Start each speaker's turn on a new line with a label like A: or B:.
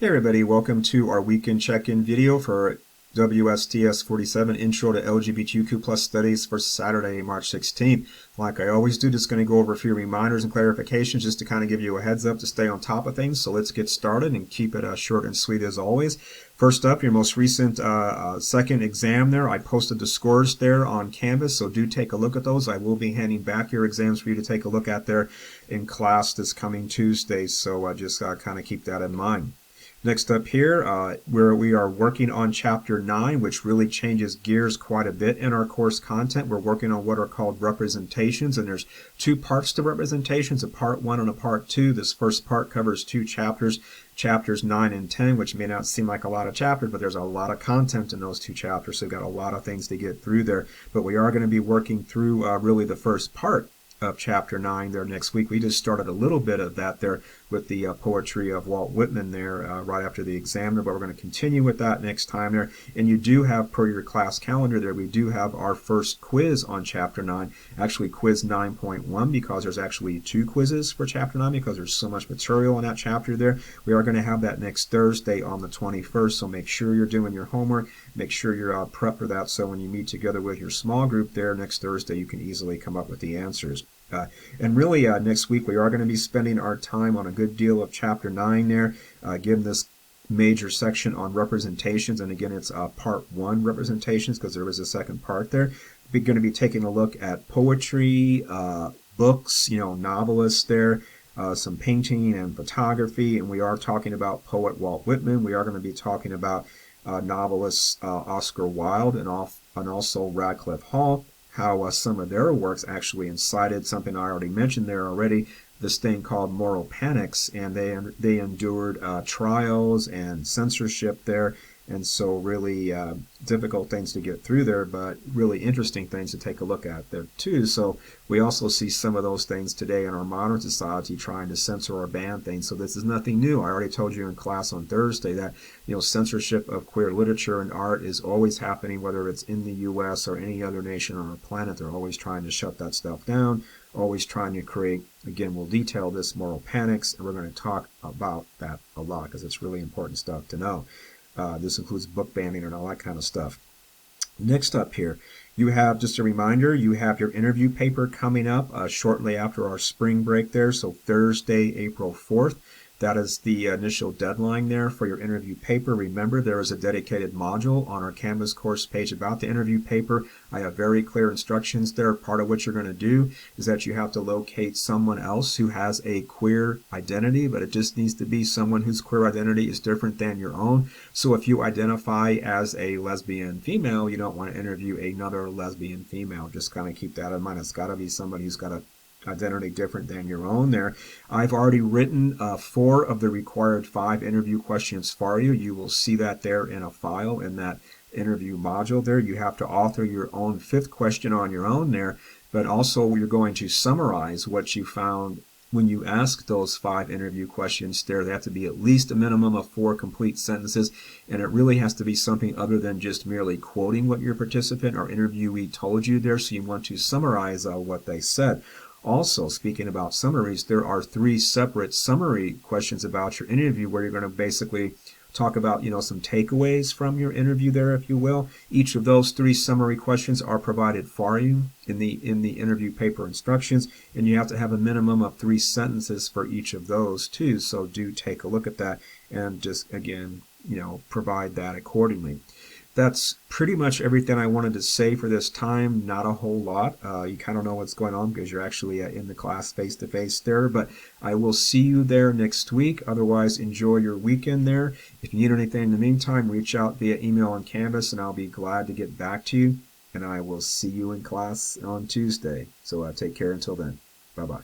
A: Hey everybody, welcome to our weekend check-in video for WSTS-47 Intro to LGBTQ Plus Studies for Saturday, March 16th. Like I always do, just going to go over a few reminders and clarifications just to kind of give you a heads up to stay on top of things. So let's get started and keep it short and sweet as always. First up, your most recent second exam there. I posted the scores there on Canvas, so do take a look at those. I will be handing back your exams for you to take a look at there in class this coming Tuesday, so just kind of keep that in mind. Next up here, where we are working on Chapter 9, which really changes gears quite a bit in our course content. We're working on what are called representations, and there's two parts to representations, a Part 1 and a Part 2. This first part covers two chapters, Chapters 9 and 10, which may not seem like a lot of chapters, but there's a lot of content in those two chapters, so we've got a lot of things to get through there. But we are going to be working through really the first part of Chapter 9 there next week. We just started a little bit of that there with the poetry of Walt Whitman there right after the examiner, but we're going to continue with that next time there. And you do have, per your class calendar there, we do have our first quiz on Chapter 9, actually quiz 9.1, because there's actually two quizzes for Chapter 9 because there's so much material in that chapter there. We are going to have that next Thursday on the 21st, so make sure you're doing your homework, make sure you're prepped for that, so when you meet together with your small group there next Thursday, you can easily come up with the answers. And really, next week we are going to be spending our time on a good deal of Chapter 9 there, given this major section on representations. And again, it's Part 1 representations because there is a second part there. We're going to be taking a look at poetry, books, novelists there, some painting and photography. And we are talking about poet Walt Whitman. We are going to be talking about novelist Oscar Wilde and also Radcliffe Hall. How some of their works actually incited something I already mentioned there already, this thing called moral panics, and they endured trials and censorship there, and so really difficult things to get through there, but really interesting things to take a look at there too. So we also see some of those things today in our modern society trying to censor or ban things. So this is nothing new. I already told you in class on Thursday that censorship of queer literature and art is always happening, whether it's in the U.S. or any other nation on our planet. They're always trying to shut that stuff down, always trying to create, again, we'll detail this moral panics, and we're going to talk about that a lot because it's really important stuff to know. This includes book banning and all that kind of stuff. Next up here, you have, just a reminder, you have your interview paper coming up shortly after our spring break there, so Thursday, April 4th. That is the initial deadline there for your interview paper. Remember, there is a dedicated module on our Canvas course page about the interview paper. I have very clear instructions there. Part of what you're going to do is that you have to locate someone else who has a queer identity, but it just needs to be someone whose queer identity is different than your own. So if you identify as a lesbian female, you don't want to interview another lesbian female. Just kind of keep that in mind. It's got to be somebody who's got a identity different than your own there. I've already written 4 of the required 5 interview questions for you. You will see that there in a file in that interview module there. You have to author your own 5th question on your own there, but also you're going to summarize what you found when you ask those 5 interview questions there. They have to be at least a minimum of 4 complete sentences, and it really has to be something other than just merely quoting what your participant or interviewee told you there, so you want to summarize what they said. Also, speaking about summaries, there are 3 separate summary questions about your interview where you're going to basically talk about, some takeaways from your interview there, if you will. Each of those 3 summary questions are provided for you in the interview paper instructions, and you have to have a minimum of 3 sentences for each of those too. So do take a look at that and just, again, provide that accordingly. That's pretty much everything I wanted to say for this time. Not a whole lot. You kind of know what's going on because you're actually in the class face-to-face there. But I will see you there next week. Otherwise, enjoy your weekend there. If you need anything in the meantime, reach out via email on Canvas, and I'll be glad to get back to you. And I will see you in class on Tuesday. So take care until then. Bye-bye.